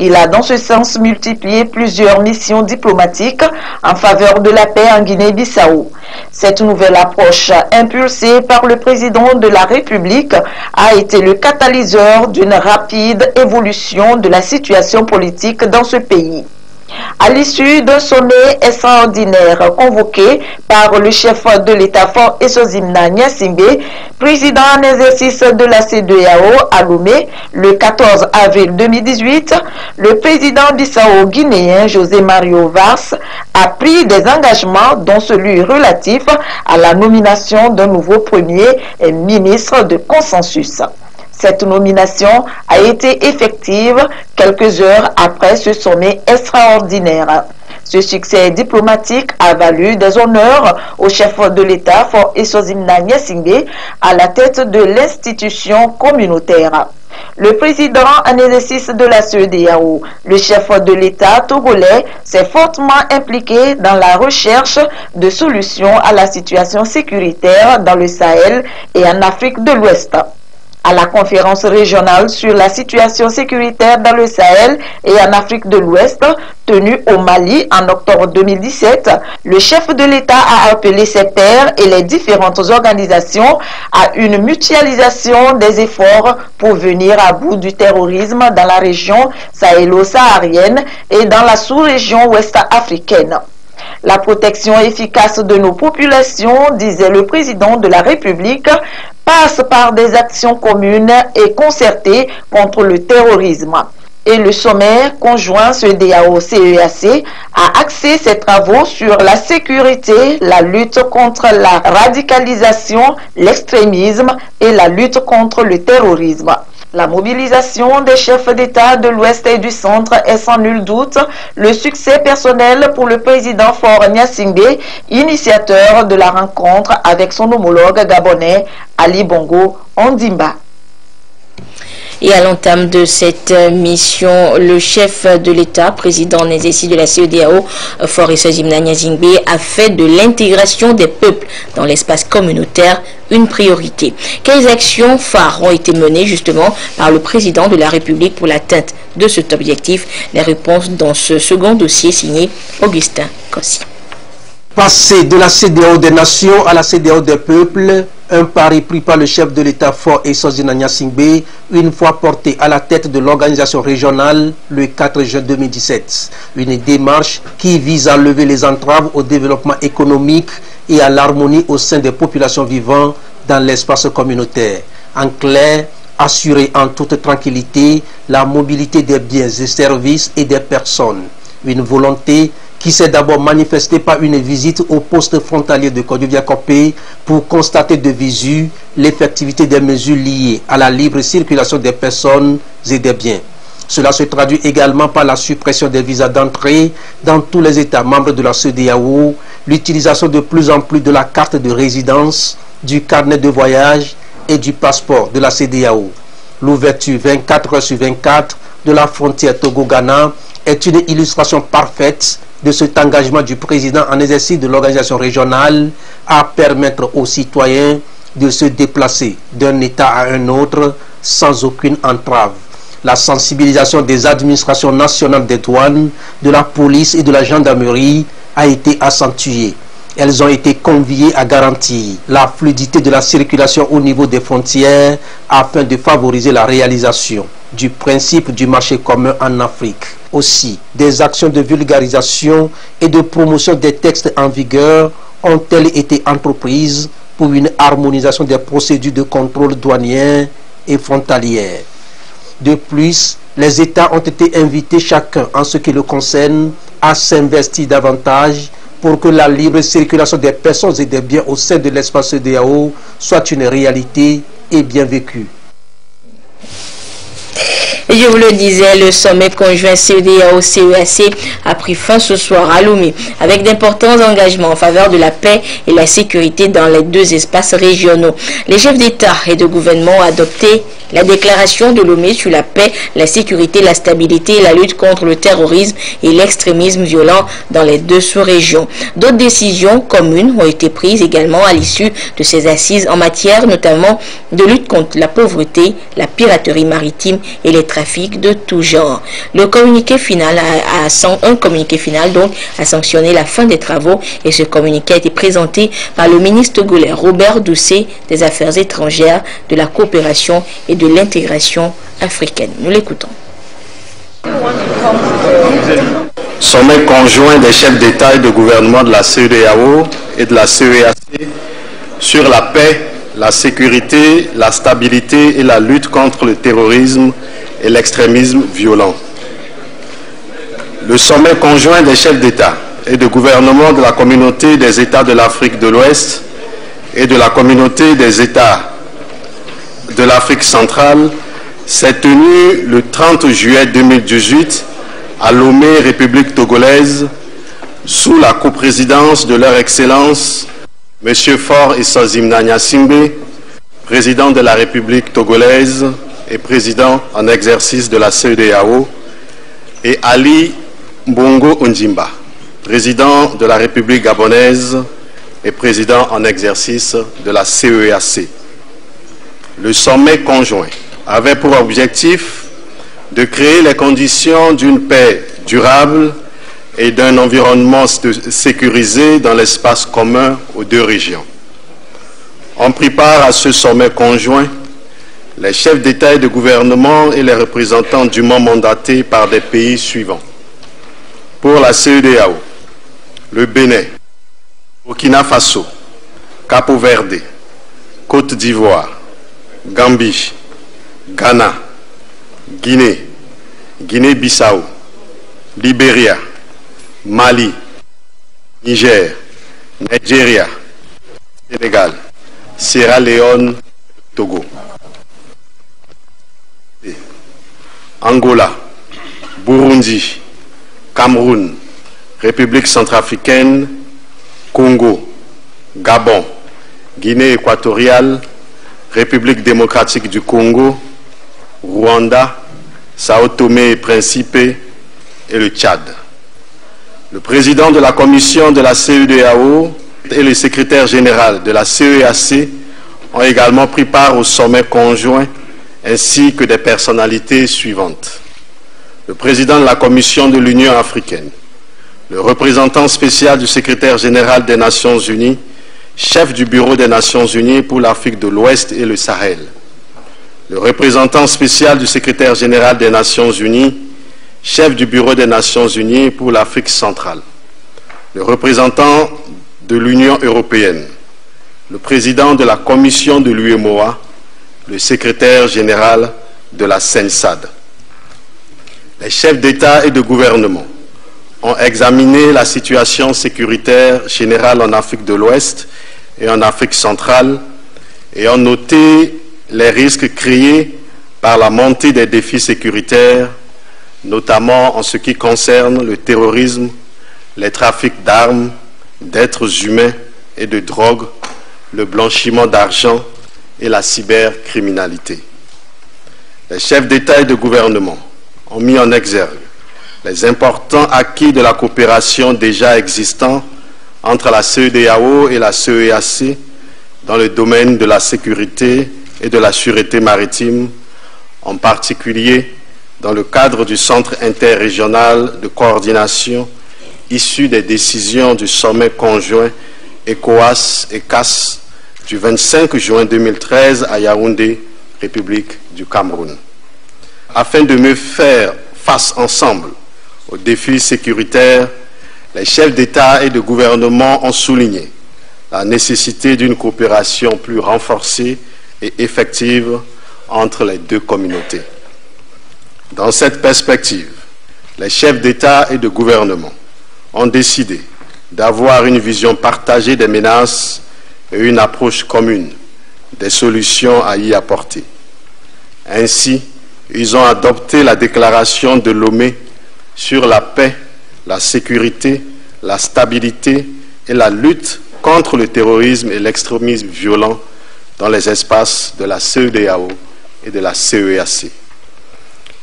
Il a dans ce sens multiplié plusieurs missions diplomatiques en faveur de la paix en Guinée-Bissau. Cette nouvelle approche impulsée par le président de la République a été le catalyseur d'une rapide évolution de la situation politique dans ce pays. À l'issue d'un sommet extraordinaire convoqué par le chef de l'État Faure Essozimna Gnassingbé, président en exercice de la CEDEAO à Lomé le 14 avril 2018, le président bissau guinéen José Mario Vaz a pris des engagements dont celui relatif à la nomination d'un nouveau premier ministre de consensus. Cette nomination a été effective quelques heures après ce sommet extraordinaire. Ce succès diplomatique a valu des honneurs au chef de l'État Faure Essozimna Gnassingbé à la tête de l'institution communautaire. Le président en exercice de la CEDEAO, le chef de l'État togolais, s'est fortement impliqué dans la recherche de solutions à la situation sécuritaire dans le Sahel et en Afrique de l'Ouest. À la conférence régionale sur la situation sécuritaire dans le Sahel et en Afrique de l'Ouest, tenue au Mali en octobre 2017, le chef de l'État a appelé ses pairs et les différentes organisations à une mutualisation des efforts pour venir à bout du terrorisme dans la région sahélo-saharienne et dans la sous-région ouest-africaine. La protection efficace de nos populations, disait le président de la République, passe par des actions communes et concertées contre le terrorisme. Et le sommet conjoint CEDEAO-CEAC a axé ses travaux sur la sécurité, la lutte contre la radicalisation, l'extrémisme et la lutte contre le terrorisme. La mobilisation des chefs d'État de l'Ouest et du Centre est sans nul doute le succès personnel pour le président Faure Gnassingbé, initiateur de la rencontre avec son homologue gabonais Ali Bongo Ondimba. Et à l'entame de cette mission, le chef de l'État, président en exercice de la CEDEAO, Faure Essozimna Gnassingbé, a fait de l'intégration des peuples dans l'espace communautaire une priorité. Quelles actions phares ont été menées justement par le président de la République pour l'atteinte de cet objectif? Les réponses dans ce second dossier signé Augustin Kossi. Passer de la CEDEAO des nations à la CEDEAO des peuples, un pari pris par le chef de l'État Faure Essozimna Gnassingbé, une fois porté à la tête de l'organisation régionale le 4 juin 2017. Une démarche qui vise à lever les entraves au développement économique et à l'harmonie au sein des populations vivant dans l'espace communautaire. En clair, assurer en toute tranquillité la mobilité des biens et services et des personnes. Une volonté qui s'est d'abord manifestée par une visite au poste frontalier de Kodiviakopé pour constater de visu l'effectivité des mesures liées à la libre circulation des personnes et des biens. Cela se traduit également par la suppression des visas d'entrée dans tous les États membres de la CEDEAO, l'utilisation de plus en plus de la carte de résidence, du carnet de voyage et du passeport de la CEDEAO. L'ouverture 24 heures sur 24 de la frontière Togo-Ghana est une illustration parfaite de cet engagement du président en exercice de l'organisation régionale à permettre aux citoyens de se déplacer d'un État à un autre sans aucune entrave. La sensibilisation des administrations nationales des douanes, de la police et de la gendarmerie a été accentuée. Elles ont été conviées à garantir la fluidité de la circulation au niveau des frontières afin de favoriser la réalisation du principe du marché commun en Afrique. Aussi, des actions de vulgarisation et de promotion des textes en vigueur ont-elles été entreprises pour une harmonisation des procédures de contrôle douanier et frontalière. De plus, les États ont été invités chacun en ce qui le concerne à s'investir davantage pour que la libre circulation des personnes et des biens au sein de l'espace CEDEAO soit une réalité et bien vécue. Et je vous le disais, le sommet conjoint CEDEAO-CEAC a pris fin ce soir à Lomé avec d'importants engagements en faveur de la paix et la sécurité dans les deux espaces régionaux. Les chefs d'État et de gouvernement ont adopté la déclaration de Lomé sur la paix, la sécurité, la stabilité et la lutte contre le terrorisme et l'extrémisme violent dans les deux sous-régions. D'autres décisions communes ont été prises également à l'issue de ces assises en matière notamment de lutte contre la pauvreté, la piraterie maritime et les trafics de tout genre. Le communiqué final a sanctionné la fin des travaux et ce communiqué a été présenté par le ministre togolais Robert Doucet des Affaires étrangères, de la coopération et de l'intégration africaine. Nous l'écoutons. sommet conjoint des chefs d'État et de gouvernement de la CEDEAO et de la CEAC sur la paix, la sécurité, la stabilité et la lutte contre le terrorisme et l'extrémisme violent. Le sommet conjoint des chefs d'État et de gouvernement de la communauté des États de l'Afrique de l'Ouest et de la communauté des États de l'Afrique centrale s'est tenu le 30 juillet 2018 à Lomé, République togolaise, sous la coprésidence de leur Excellence M. Faure Esozimna Gnassingbé, président de la République togolaise et président en exercice de la CEDEAO, et Ali Bongo Ondimba, président de la République gabonaise et président en exercice de la CEAC. Le sommet conjoint avait pour objectif de créer les conditions d'une paix durable et d'un environnement sécurisé dans l'espace commun aux deux régions. On prit part à ce sommet conjoint les chefs d'État et de gouvernement et les représentants dûment mandatés par des pays suivants. Pour la CEDEAO, le Bénin, Burkina Faso, Capo Verde, Côte d'Ivoire, Gambie, Ghana, Guinée, Guinée-Bissau, Libéria, Mali, Niger, Nigeria, Sénégal, Sierra Leone, Togo, Angola, Burundi, Cameroun, République centrafricaine, Congo, Gabon, Guinée équatoriale, République démocratique du Congo, Rwanda, Sao Tomé et Principe et le Tchad. Le président de la commission de la CEDEAO et le secrétaire général de la CEAC ont également pris part au sommet conjoint ainsi que des personnalités suivantes. Le président de la commission de l'Union africaine, le représentant spécial du secrétaire général des Nations Unies, chef du bureau des Nations Unies pour l'Afrique de l'Ouest et le Sahel, le représentant spécial du secrétaire général des Nations Unies, chef du bureau des Nations Unies pour l'Afrique centrale, le représentant de l'Union européenne, le président de la commission de l'UEMOA, le secrétaire général de la CENSAD. Les chefs d'État et de gouvernement ont examiné la situation sécuritaire générale en Afrique de l'Ouest et en Afrique centrale et ont noté les risques créés par la montée des défis sécuritaires, notamment en ce qui concerne le terrorisme, les trafics d'armes, d'êtres humains et de drogue, le blanchiment d'argent et la cybercriminalité. Les chefs d'État et de gouvernement ont mis en exergue les importants acquis de la coopération déjà existants entre la CEDEAO et la CEAC dans le domaine de la sécurité et de la sûreté maritime, en particulier dans le cadre du Centre interrégional de coordination issu des décisions du sommet conjoint ECOWAS et CAS du 25 juin 2013 à Yaoundé, République du Cameroun. Afin de mieux faire face ensemble aux défis sécuritaires, les chefs d'État et de gouvernement ont souligné la nécessité d'une coopération plus renforcée et effective entre les deux communautés. Dans cette perspective, les chefs d'État et de gouvernement ont décidé d'avoir une vision partagée des menaces et une approche commune des solutions à y apporter. Ainsi, ils ont adopté la déclaration de Lomé sur la paix, la sécurité, la stabilité et la lutte contre le terrorisme et l'extrémisme violent dans les espaces de la CEDEAO et de la CEAC.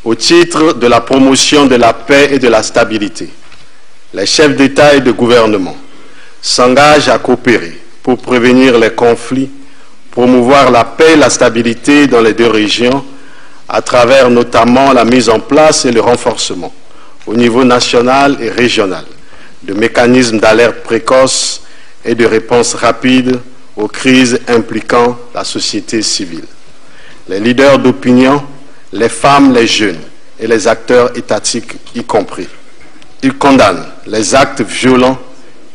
Au titre de la promotion de la paix et de la stabilité, les chefs d'État et de gouvernement s'engagent à coopérer pour prévenir les conflits, promouvoir la paix et la stabilité dans les deux régions, à travers notamment la mise en place et le renforcement au niveau national et régional de mécanismes d'alerte précoce et de réponse rapide aux crises impliquant la société civile. Les leaders d'opinion, les femmes, les jeunes et les acteurs étatiques y compris Ils condamnent les actes violents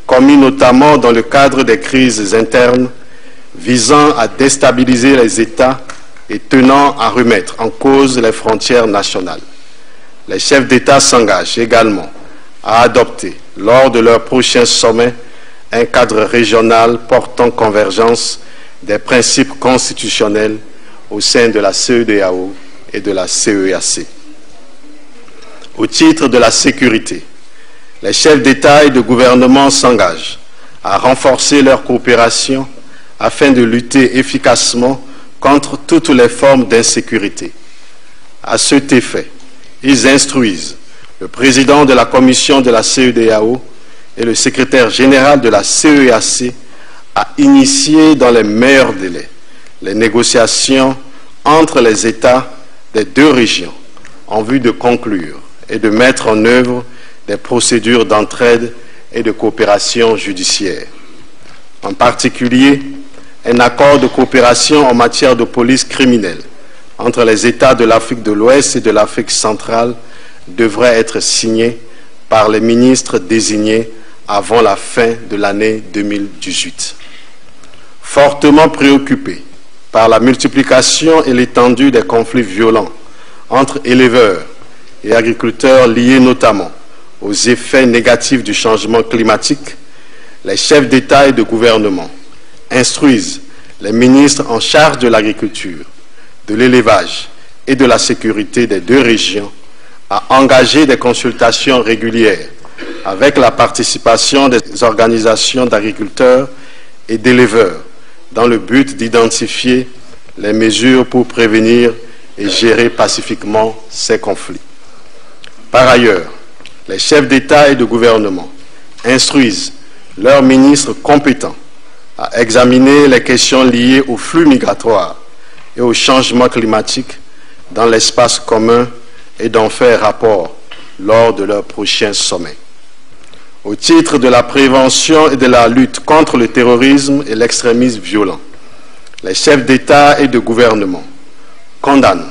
commis notamment dans le cadre des crises internes visant à déstabiliser les États et tenant à remettre en cause les frontières nationales. Les chefs d'État s'engagent également à adopter, lors de leur prochain sommet, un cadre régional portant convergence des principes constitutionnels au sein de la CEDEAO et de la CEEAC. Au titre de la sécurité, les chefs d'État et de gouvernement s'engagent à renforcer leur coopération afin de lutter efficacement contre toutes les formes d'insécurité. À cet effet, ils instruisent le président de la commission de la CEDEAO et le secrétaire général de la CEEAC à initier dans les meilleurs délais les négociations entre les États des deux régions en vue de conclure et de mettre en œuvre des procédures d'entraide et de coopération judiciaire. En particulier, un accord de coopération en matière de police criminelle entre les États de l'Afrique de l'Ouest et de l'Afrique centrale devrait être signé par les ministres désignés avant la fin de l'année 2018. Fortement préoccupés par la multiplication et l'étendue des conflits violents entre éleveurs et agriculteurs liés notamment aux effets négatifs du changement climatique, les chefs d'État et de gouvernement instruisent les ministres en charge de l'agriculture, de l'élevage et de la sécurité des deux régions à engager des consultations régulières avec la participation des organisations d'agriculteurs et d'éleveurs dans le but d'identifier les mesures pour prévenir et gérer pacifiquement ces conflits. Par ailleurs, les chefs d'État et de gouvernement instruisent leurs ministres compétents à examiner les questions liées aux flux migratoires et au changement climatique dans l'espace commun et d'en faire rapport lors de leur prochain sommet. Au titre de la prévention et de la lutte contre le terrorisme et l'extrémisme violent, les chefs d'État et de gouvernement condamnent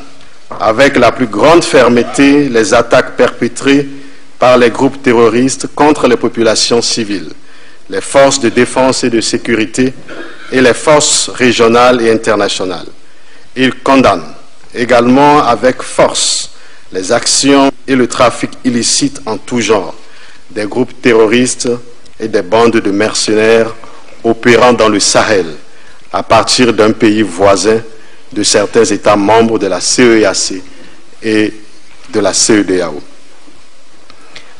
avec la plus grande fermeté les attaques perpétrées par les groupes terroristes contre les populations civiles, les forces de défense et de sécurité et les forces régionales et internationales. Ils condamnent également avec force les actions et le trafic illicite en tout genre des groupes terroristes et des bandes de mercenaires opérant dans le Sahel à partir d'un pays voisin de certains États membres de la CEEAC et de la CEDEAO.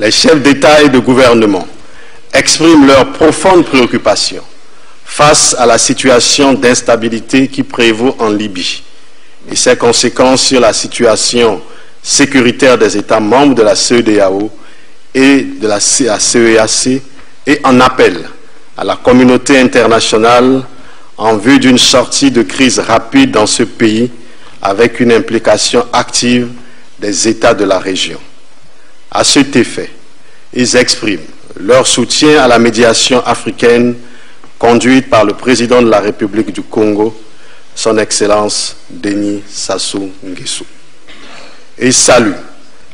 Les chefs d'État et de gouvernement expriment leur profonde préoccupation face à la situation d'instabilité qui prévaut en Libye et ses conséquences sur la situation sécuritaire des États membres de la CEDEAO et de la CEEAC et en appellent à la communauté internationale en vue d'une sortie de crise rapide dans ce pays avec une implication active des États de la région. À cet effet, ils expriment leur soutien à la médiation africaine conduite par le président de la République du Congo, son Excellence Denis Sassou Nguesso. Ils saluent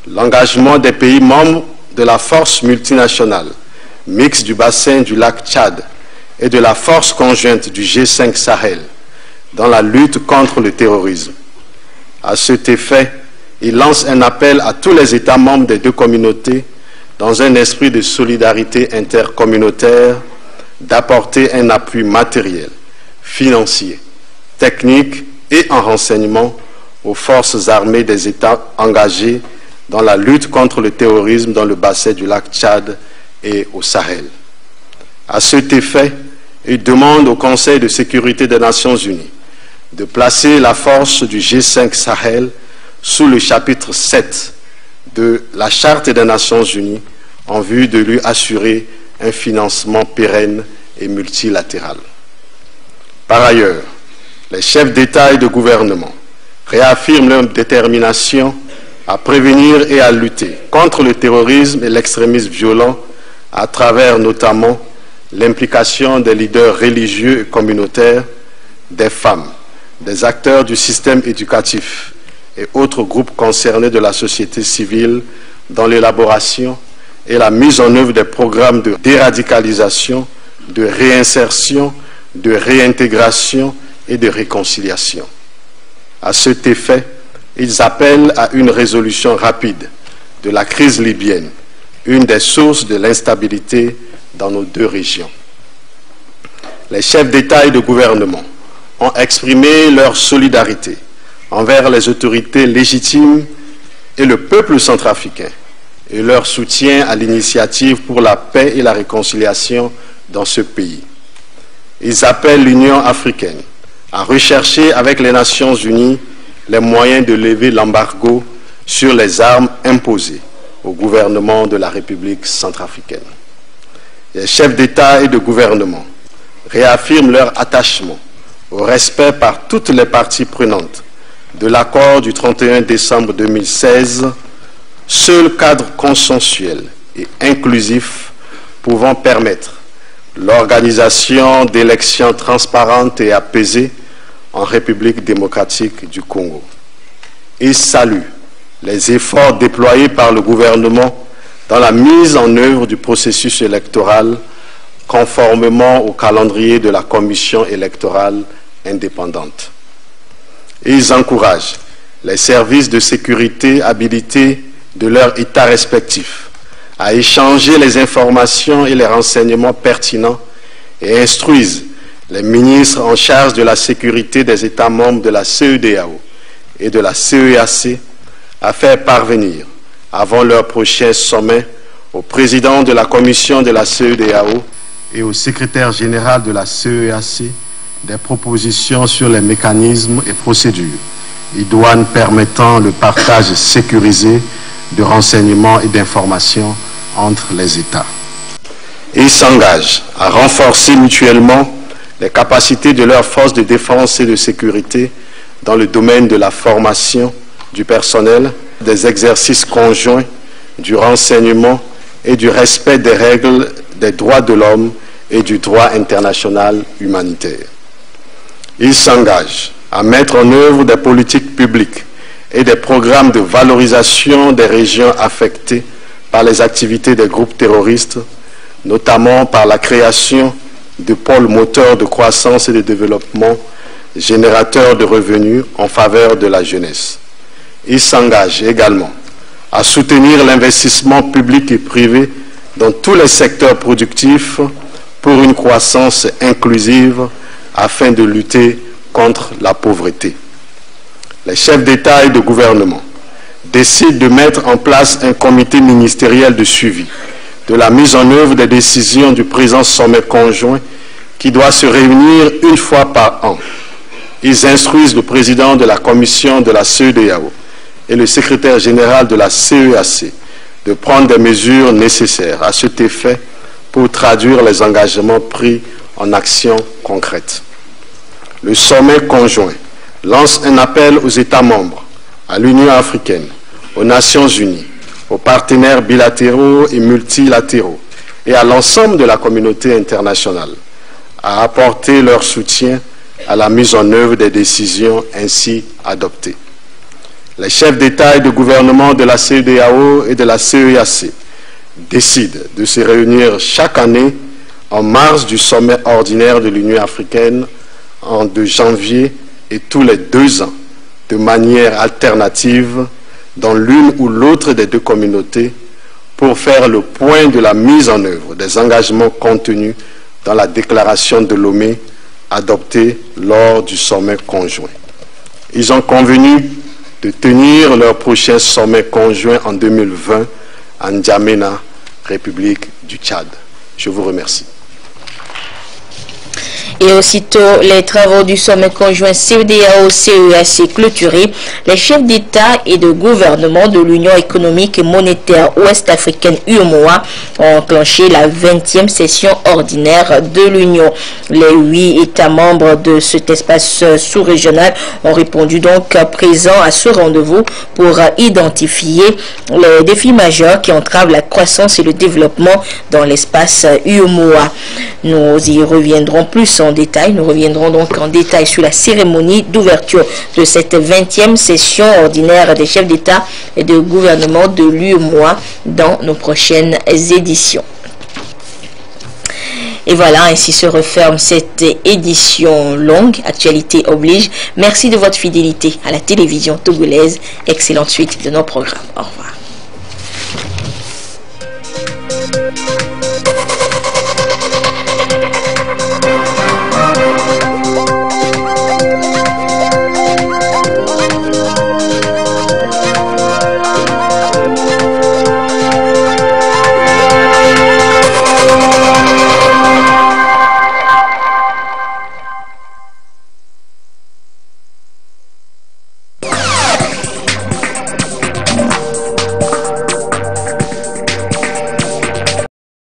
l'engagement des pays membres de la force multinationale mixte du bassin du lac Tchad et de la force conjointe du G5 Sahel dans la lutte contre le terrorisme. À cet effet, il lance un appel à tous les États membres des deux communautés dans un esprit de solidarité intercommunautaire d'apporter un appui matériel, financier, technique et en renseignement aux forces armées des États engagés dans la lutte contre le terrorisme dans le bassin du lac Tchad et au Sahel. À cet effet, il demande au Conseil de sécurité des Nations Unies de placer la force du G5 Sahel sous le chapitre 7 de la Charte des Nations Unies en vue de lui assurer un financement pérenne et multilatéral. Par ailleurs, les chefs d'État et de gouvernement réaffirment leur détermination à prévenir et à lutter contre le terrorisme et l'extrémisme violent à travers notamment l'implication des leaders religieux et communautaires, des femmes, des acteurs du système éducatif et autres groupes concernés de la société civile dans l'élaboration et la mise en œuvre des programmes de déradicalisation, de réinsertion, de réintégration et de réconciliation. À cet effet, ils appellent à une résolution rapide de la crise libyenne, une des sources de l'instabilité dans nos deux régions. Les chefs d'État et de gouvernement ont exprimé leur solidarité envers les autorités légitimes et le peuple centrafricain et leur soutien à l'initiative pour la paix et la réconciliation dans ce pays. Ils appellent l'Union africaine à rechercher avec les Nations unies les moyens de lever l'embargo sur les armes imposées au gouvernement de la République centrafricaine. Les chefs d'État et de gouvernement réaffirment leur attachement au respect par toutes les parties prenantes de l'accord du 31 décembre 2016, seul cadre consensuel et inclusif pouvant permettre l'organisation d'élections transparentes et apaisées en République démocratique du Congo. Ils saluent les efforts déployés par le gouvernement dans la mise en œuvre du processus électoral conformément au calendrier de la Commission électorale indépendante. Ils encouragent les services de sécurité habilités de leur État respectif à échanger les informations et les renseignements pertinents et instruisent les ministres en charge de la sécurité des États membres de la CEDEAO et de la CEAC à faire parvenir, avant leur prochain sommet, au président de la commission de la CEDEAO et au secrétaire général de la CEAC des propositions sur les mécanismes et procédures idoines permettant le partage sécurisé de renseignements et d'informations entre les États. Ils s'engagent à renforcer mutuellement les capacités de leurs forces de défense et de sécurité dans le domaine de la formation du personnel, des exercices conjoints, du renseignement et du respect des règles des droits de l'homme et du droit international humanitaire. Ils s'engagent à mettre en œuvre des politiques publiques et des programmes de valorisation des régions affectées par les activités des groupes terroristes, notamment par la création de pôles moteurs de croissance et de développement, générateurs de revenus en faveur de la jeunesse. Ils s'engagent également à soutenir l'investissement public et privé dans tous les secteurs productifs pour une croissance inclusive afin de lutter contre la pauvreté. Les chefs d'État et de gouvernement décident de mettre en place un comité ministériel de suivi de la mise en œuvre des décisions du présent sommet conjoint qui doit se réunir une fois par an. Ils instruisent le président de la commission de la CEDEAO et le secrétaire général de la CEAC de prendre des mesures nécessaires à cet effet pour traduire les engagements pris en actions concrètes. Le sommet conjoint lance un appel aux États membres, à l'Union africaine, aux Nations unies, aux partenaires bilatéraux et multilatéraux et à l'ensemble de la communauté internationale à apporter leur soutien à la mise en œuvre des décisions ainsi adoptées. Les chefs d'État et de gouvernement de la CEDEAO et de la CEAC décident de se réunir chaque année en marge du sommet ordinaire de l'Union africaine de janvier et tous les 2 ans, de manière alternative dans l'une ou l'autre des deux communautés pour faire le point de la mise en œuvre des engagements contenus dans la déclaration de Lomé adoptée lors du sommet conjoint. Ils ont convenu de tenir leur prochain sommet conjoint en 2020 à N'Djamena, République du Tchad. Je vous remercie. Et aussitôt les travaux du sommet conjoint CEDEAO-CEAC clôturés, les chefs d'État et de gouvernement de l'Union économique et monétaire ouest-africaine UEMOA ont enclenché la 20e session ordinaire de l'Union. Les 8 États membres de cet espace sous-régional ont répondu donc présents à ce rendez-vous pour identifier les défis majeurs qui entravent la croissance et le développement dans l'espace UEMOA. Nous y reviendrons plus en détail. Nous reviendrons donc en détail sur la cérémonie d'ouverture de cette 20e session ordinaire des chefs d'État et de gouvernement de l'UEMOA dans nos prochaines éditions. Et voilà, ainsi se referme cette édition longue, actualité oblige. Merci de votre fidélité à la télévision togolaise. Excellente suite de nos programmes. Au revoir.